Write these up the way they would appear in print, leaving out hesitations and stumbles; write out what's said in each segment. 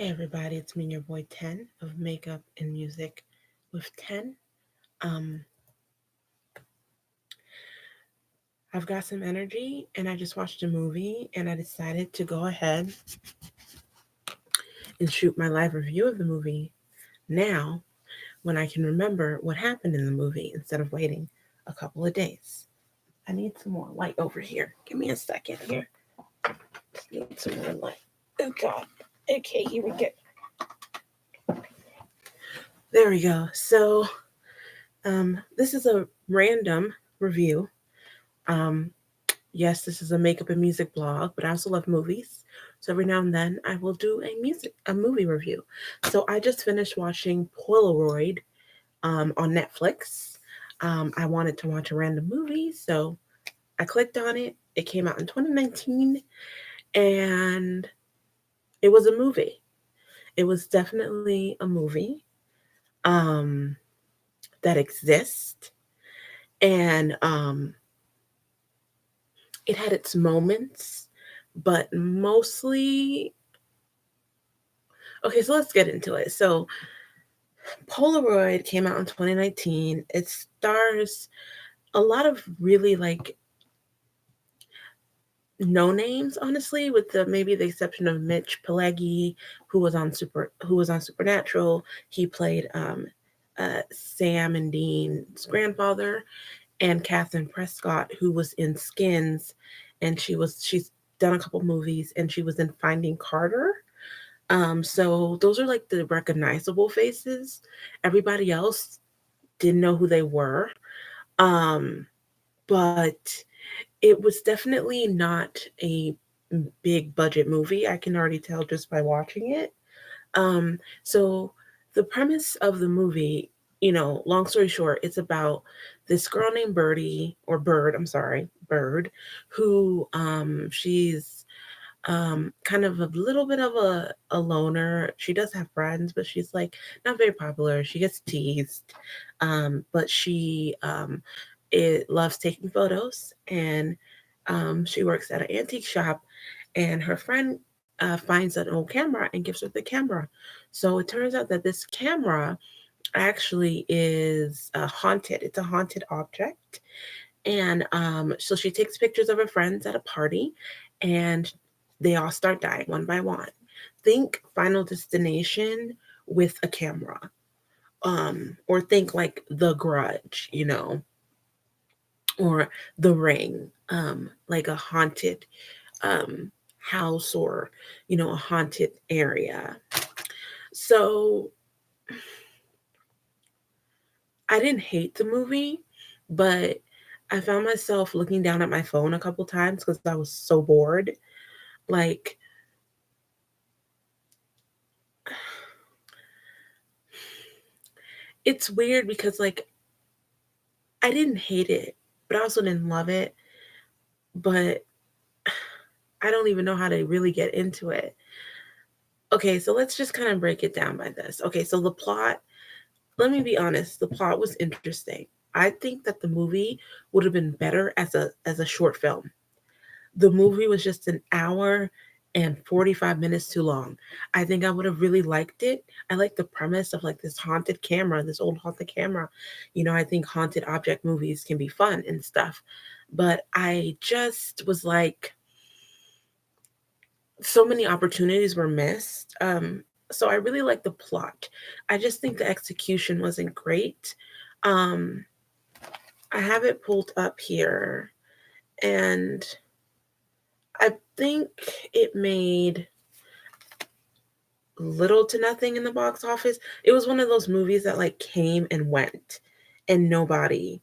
Hey everybody, it's me, your boy 10 of Makeup and Music with 10. Um, I've got some energy and I just watched a movie and I decided to go ahead and shoot my live review of the movie now when I can remember what happened in the movie instead of waiting a couple of days. I need some more light over here. Give me a second here. Just need some more light. Oh god. Okay, here we go. There we go. This is a random review. Um, yes, this is a makeup and music blog, but I also love movies. So every now and then I will do a movie review. So I just finished watching Polaroid on Netflix. I wanted to watch a random movie, so I clicked on it. It came out in 2019, and it was a movie. It was definitely a movie um, that exists, and it had its moments, but mostly okay. So let's get into it. So Polaroid came out in 2019. It stars a lot of really like no names, honestly, with the maybe the exception of Mitch Pileggi, who was on Supernatural. He played Sam and Dean's grandfather, and Catherine Prescott, who was in Skins, and she's done a couple movies, and she was in Finding Carter. So those are like the recognizable faces. Everybody else didn't know who they were. Um, but it was definitely not a big budget movie. I can already tell just by watching it. So the premise of the movie, long story short, it's about this girl named Bird, who she's kind of a little bit of a loner. She does have friends, but she's like not very popular. She gets teased. But she it loves taking photos, and she works at an antique shop, and her friend finds an old camera and gives her the camera. So it turns out that this camera actually is haunted. It's a haunted object, and so she takes pictures of her friends at a party, and they all start dying one by one. Think Final Destination with a camera. Or think like The Grudge, or The Ring, like a haunted um, house, or, a haunted area. So I didn't hate the movie, but I found myself looking down at my phone a couple times because I was so bored. Like, it's weird because, like, I didn't hate it, but I also didn't love it. But I don't even know how to really get into it. Okay, so let's just kind of break it down by this. Okay, so the plot, let me be honest, the plot was interesting. I think that the movie would have been better as a short film. The movie was just an hour and 45 minutes too long. I think I would have really liked it. I like the premise of like this haunted camera, this old haunted camera. I think haunted object movies can be fun and stuff. But I just was like, so many opportunities were missed. So I really like the plot. I just think the execution wasn't great. Um, I have it pulled up here, and I think it made little to nothing in the box office. It was one of those movies that like came and went, and nobody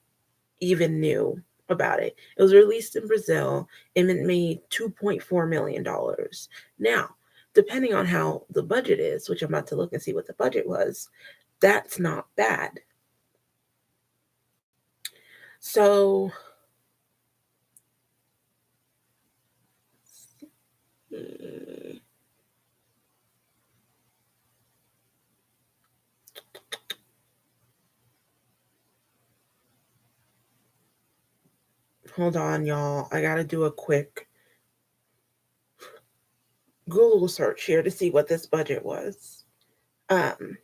even knew about it. It was released in Brazil, and it made $2.4 million. Now, depending on how the budget is, which I'm about to look and see what the budget was, that's not bad. So, mm, hold on, y'all. I gotta do a quick Google search here to see what this budget was. Um,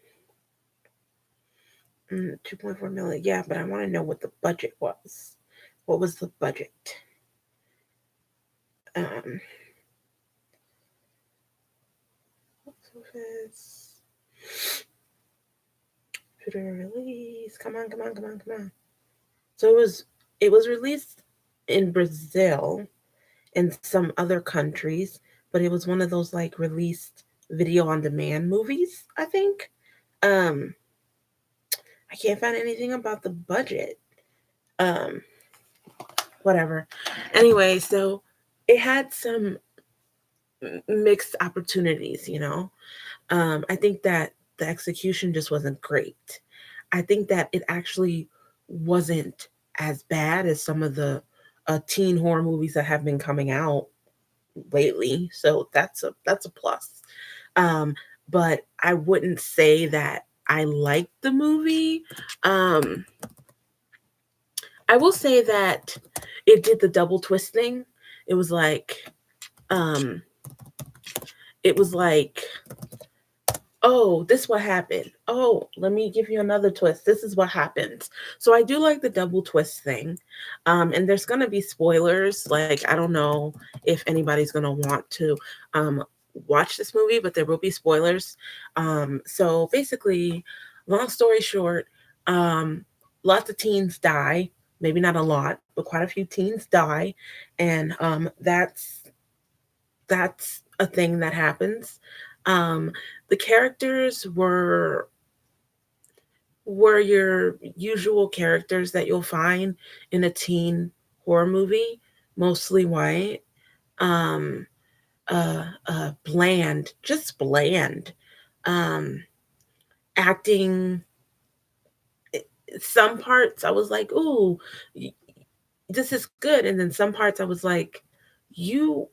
2.4 million. Yeah, but I want to know what the budget was. What was the budget? Um, office, release. Come on, come on, come on, come on. So it was released in Brazil and some other countries, but it was one of those like released video on demand movies, I think. Um, I can't find anything about the budget. Um, Whatever. Anyway, so it had some mixed opportunities. I think that the execution just wasn't great. I think that it actually wasn't as bad as some of the teen horror movies that have been coming out lately. So that's a plus. Um, but I wouldn't say that I liked the movie. Um, I will say that it did the double twist thing. It was like, um, it was like, oh, this what happened. Oh, let me give you another twist. This is what happens. So I do like the double twist thing. And there's gonna be spoilers. Like, I don't know if anybody's gonna want to watch this movie, but there will be spoilers. So basically, long story short, um, lots of teens die. Maybe not a lot, but quite a few teens die, and that's a thing that happens. Um, the characters were your usual characters that you'll find in a teen horror movie, mostly white, um, bland, just bland, um, acting. Some parts I was like, "Ooh, this is good," and then some parts I was like, "You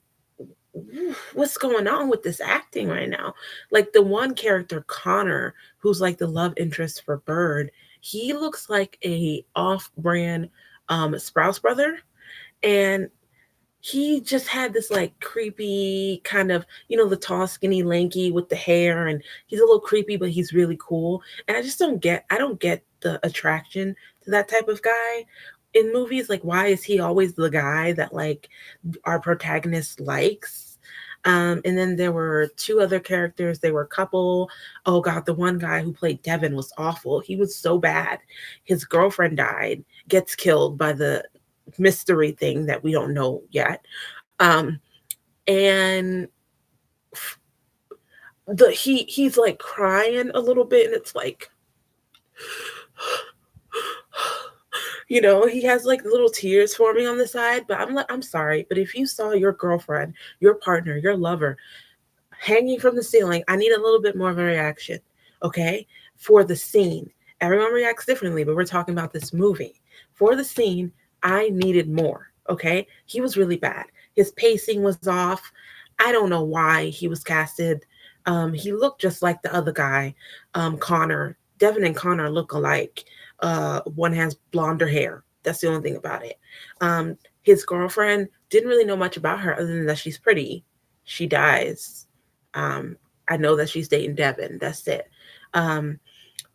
what's going on with this acting right now?" Like the one character, Connor, who's like the love interest for Bird, he looks like a off-brand Sprouse brother. And he just had this like creepy kind of, the tall, skinny, lanky with the hair, and he's a little creepy, but he's really cool. And I don't get the attraction to that type of guy in movies. Like, why is he always the guy that like our protagonist likes? And then there were two other characters. They were a couple. Oh God, the one guy who played Devin was awful. He was so bad. His girlfriend died, gets killed by the mystery thing that we don't know yet. Um, and he's like crying a little bit, and it's like, he has like little tears forming on the side. But I'm like, I'm sorry, but if you saw your girlfriend, your partner, your lover hanging from the ceiling, I need a little bit more of a reaction, okay? For the scene. Everyone reacts differently, but we're talking about this movie. For the scene, I needed more, okay? He was really bad. His pacing was off. I don't know why he was casted. He looked just like the other guy, Connor. Devin and Connor look alike. One has blonder hair. That's the only thing about it. His girlfriend didn't really know much about her other than that she's pretty. She dies. um, I know that she's dating Devin. That's it. Um,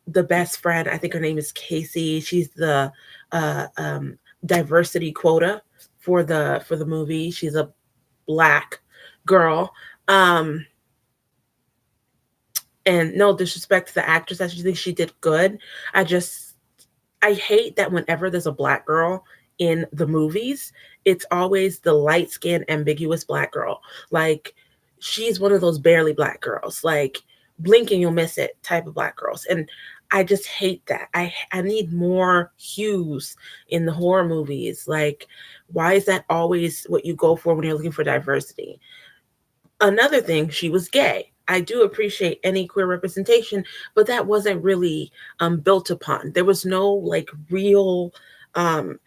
the best friend, I think her name is Casey. She's the diversity quota for the movie. She's a black girl. Um, and no disrespect to the actress, I think she did good. I just I hate that whenever there's a black girl in the movies, it's always the light skinned, ambiguous black girl. Like, she's one of those barely black girls, like blink and you'll miss it type of black girls. And I just hate that. I need more hues in the horror movies. Like, why is that always what you go for when you're looking for diversity? Another thing, she was gay. I do appreciate any queer representation, but that wasn't really built upon. There was no like real um,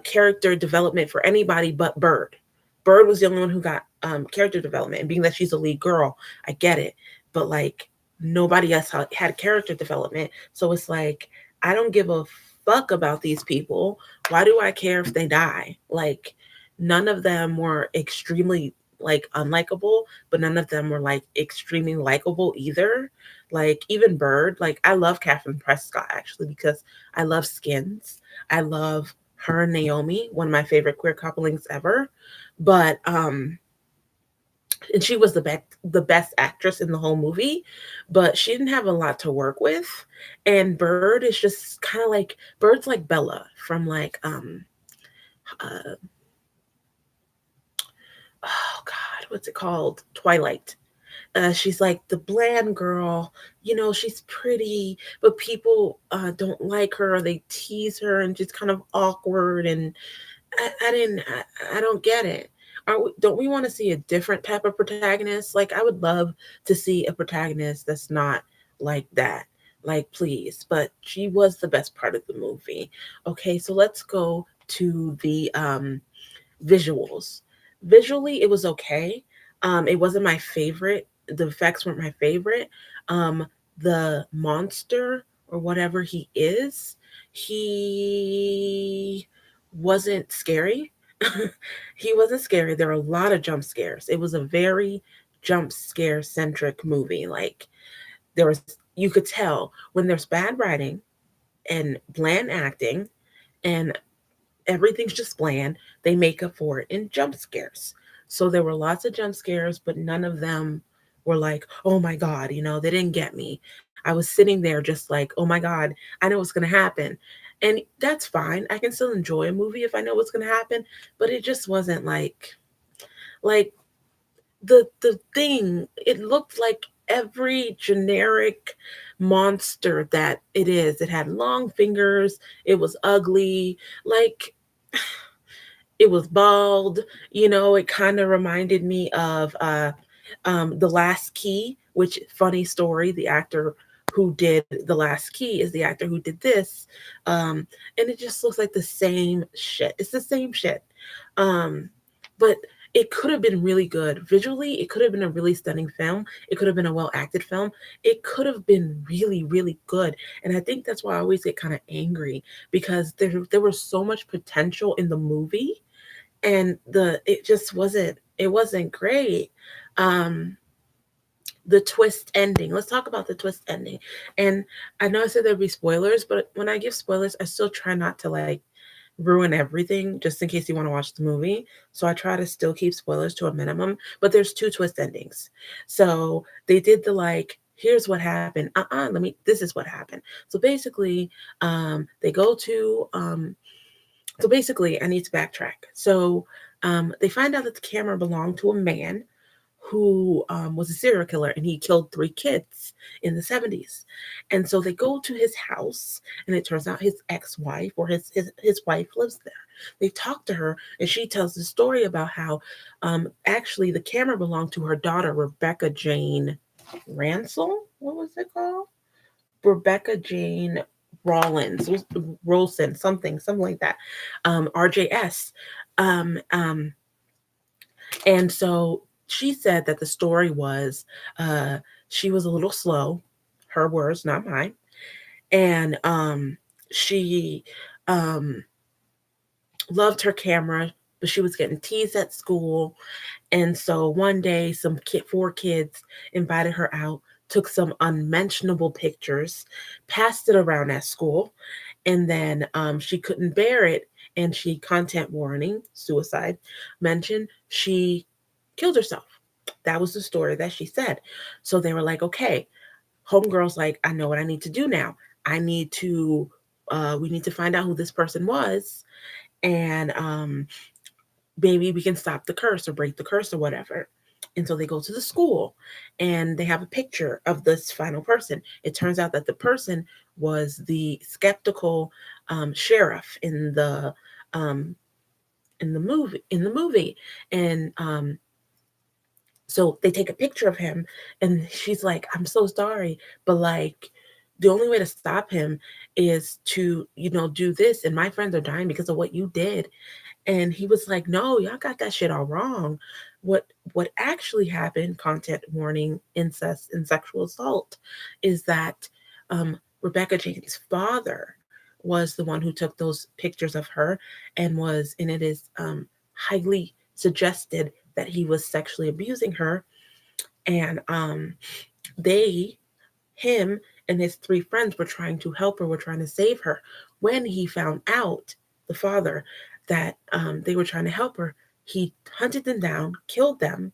character development for anybody but Bird. Bird was the only one who got character development, and being that she's a lead girl, I get it. But like, nobody else had character development, so it's like, I don't give a fuck about these people. Why do I care if they die? Like, none of them were extremely like unlikable, but none of them were like extremely likable either. Like even Bird, like I love Catherine Prescott actually because I love Skins. I love her and Naomi, one of my favorite queer couplings ever. But and she was the best actress in the whole movie, but she didn't have a lot to work with. And Bird is just kind of like Bird's like Bella from like uh oh god, what's it called? Twilight. She's like the bland girl, she's pretty, but people don't like her, or they tease her and just kind of awkward. And I don't get it. Don't we want to see a different type of protagonist? Like, I would love to see a protagonist that's not like that. Like, please. But she was the best part of the movie. Okay, so let's go to the visuals. Visually, it was okay. It wasn't my favorite. The effects weren't my favorite. Um, the monster or whatever he is, he wasn't scary. He wasn't scary. There were a lot of jump scares. It was a very jump scare centric movie. Like there was, you could tell when there's bad writing and bland acting and everything's just bland, they make up for it in jump scares. So there were lots of jump scares, but none of them were like, oh my God, they didn't get me. I was sitting there just like, oh my God, I know what's going to happen. And that's fine. I can still enjoy a movie if I know what's going to happen, but it just wasn't like the thing. It looked like every generic monster that it is. It had long fingers, it was ugly, like it was bald. It kind of reminded me of The Last Key, which, funny story, the actor who did The Last Key is the actor who did this. And it just looks like the same shit. It's the same shit. Um, but it could have been really good. Visually, it could have been a really stunning film. It could have been a well acted film. It could have been really, really good. And I think that's why I always get kind of angry because there was so much potential in the movie, and it just wasn't great. Um the twist ending. Let's talk about the twist ending. And I know I said there'd be spoilers, but when I give spoilers, I still try not to like ruin everything just in case you want to watch the movie. So I try to still keep spoilers to a minimum, but there's two twist endings. So they did the like, here's what happened. This is what happened. So basically, they go to so basically, I need to backtrack. So they find out that the camera belonged to a man who was a serial killer, and he killed 3 kids in the 70s. And so they go to his house, and it turns out his ex-wife or his wife lives there. They talk to her, and she tells the story about how actually the camera belonged to her daughter, Rebecca Jane Ransel. What was it called? Rebecca Jane Rollins, Rolson, something like that. RJS. Um, um, and so she said that the story was she was a little slow, her words, not mine. And she um, loved her camera, but she was getting teased at school. And so one day, 4 kids invited her out, took some unmentionable pictures, passed it around at school, and then she couldn't bear it. And she, content warning, suicide mentioned, she killed herself. That was the story that she said. So they were like, okay, homegirl's like, I know what I need to do now. I need to, we need to find out who this person was. And maybe we can stop the curse or break the curse or whatever. And so they go to the school and they have a picture of this final person. It turns out that the person was the skeptical sheriff um, in the movie. And so they take a picture of him, and she's like, I'm so sorry, but like the only way to stop him is to, do this. And my friends are dying because of what you did. And he was like, no, y'all got that shit all wrong. What actually happened, content warning, incest and sexual assault, is that Rebecca Jenkins' father was the one who took those pictures of her, and it is highly suggested that he was sexually abusing her, and they him and his three friends were trying to help her, were trying to save her. When he found out, the father, that they were trying to help her, he hunted them down, killed them,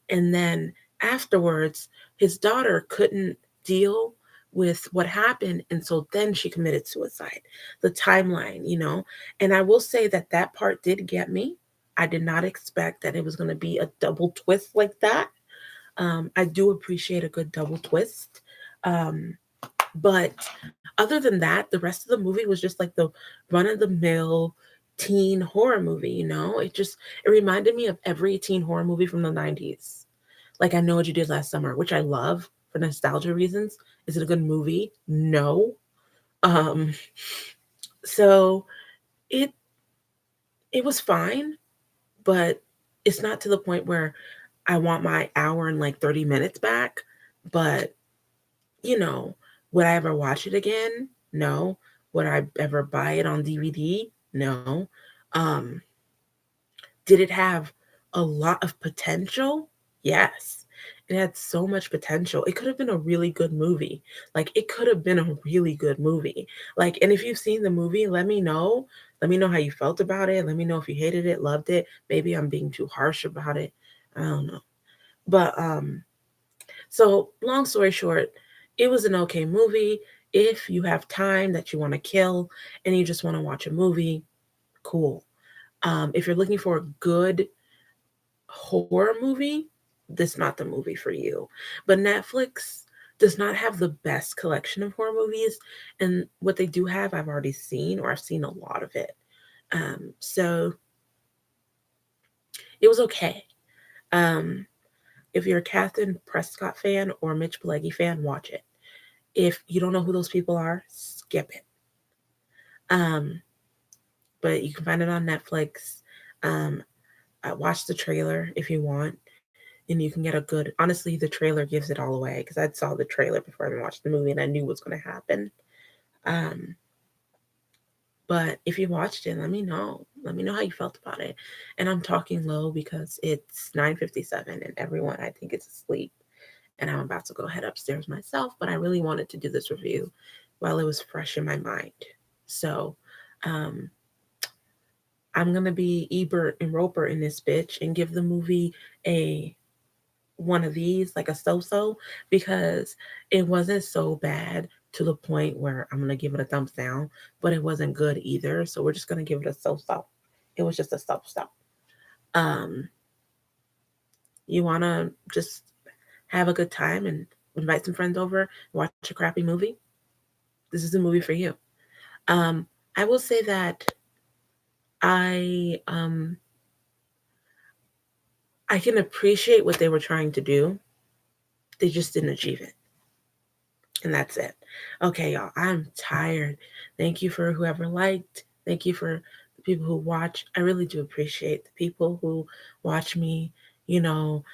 and then afterwards, his daughter couldn't deal with what happened, and so then she committed suicide. The timeline. And I will say that that part did get me. I did not expect that it was going to be a double twist like that. I do appreciate a good double twist. Um, but other than that, the rest of the movie was just like the run of the mill teen horror movie. It reminded me of every teen horror movie from the 90s. Like I Know What You Did Last Summer, which I love for nostalgia reasons. Is it a good movie? No. Um, so it it was fine, but it's not to the point where I want my hour and like 30 minutes back. But you know, would I ever watch it again? No. Would I ever buy it on DVD? No. Um, did it have a lot of potential? Yes. It had so much potential. It could have been a really good movie. Like it could have been a really good movie. Like, and if you've seen the movie, let me know. Let me know how you felt about it. Let me know if you hated it, loved it. Maybe I'm being too harsh about it. I don't know. But so, long story short, it was an okay movie. If you have time that you want to kill and you just want to watch a movie, cool. If you're looking for a good horror movie, this is not the movie for you. But Netflix does not have the best collection of horror movies, and what they do have, I've already seen, or I've seen a lot of it. So it was okay. Um, if you're a Catherine Prescott fan or Mitch Pileggi fan, watch it. If you don't know who those people are, skip it. Um, but you can find it on Netflix. Um, watch the trailer if you want, and you can get a good. Honestly, the trailer gives it all away because I saw the trailer before I even watched the movie, and I knew what's going to happen. Um, but if you watched it, let me know. Let me know how you felt about it. And I'm talking low because it's 9:57, and everyone I think is asleep. And I'm about to go head upstairs myself. But I really wanted to do this review while it was fresh in my mind. So um, I'm gonna be Ebert and Roper in this bitch and give the movie a one of these, like a so-so, because it wasn't so bad to the point where I'm gonna give it a thumbs down, but it wasn't good either. So we're just gonna give it a so-so. It was just a so-so. Um, you wanna just have a good time and invite some friends over, watch a crappy movie? This is a movie for you. Um, I will say that I um I can appreciate what they were trying to do. They just didn't achieve it. And that's it. Okay, y'all, I'm tired. Thank you for whoever liked. Thank you for the people who watch. I really do appreciate the people who watch me. You know,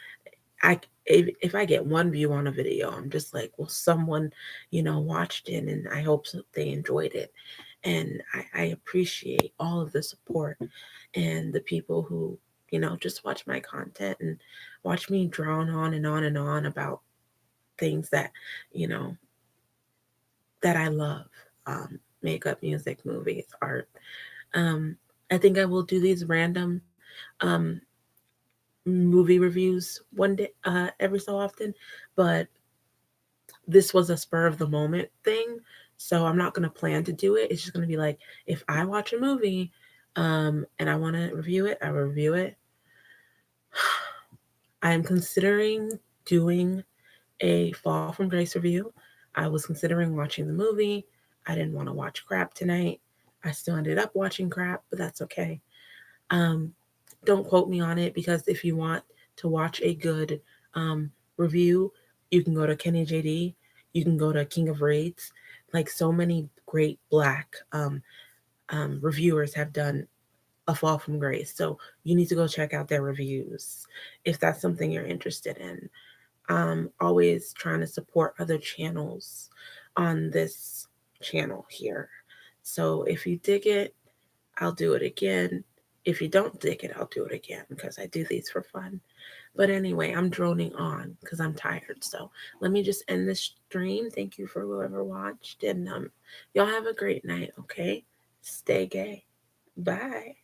if I get one view on a video, I'm just like, well, someone, watched it, and I hope they enjoyed it. And I appreciate all of the support and the people who, just watch my content and watch me drone on and on and on about things that, you know, that I love. Makeup, music, movies, art. Um, I think I will do these random um, movie reviews one day, every so often, but this was a spur of the moment thing. So I'm not going to plan to do it. It's just going to be like, if I watch a movie and I want to review it, I review it. I'm considering doing a Fall from Grace review. I was considering watching the movie. I didn't want to watch crap tonight. I still ended up watching crap, but that's okay. Um, don't quote me on it, because if you want to watch a good review, you can go to Kenny JD. You can go to King of Raids. Like so many great Black reviewers have done A Fall from Grace. So you need to go check out their reviews if that's something you're interested in. Always trying to support other channels on this channel here. So if you dig it, I'll do it again. If you don't dig it, I'll do it again because I do these for fun. But anyway, I'm droning on because I'm tired. So let me just end this stream. Thank you for whoever watched. And y'all have a great night, okay? Stay gay. Bye.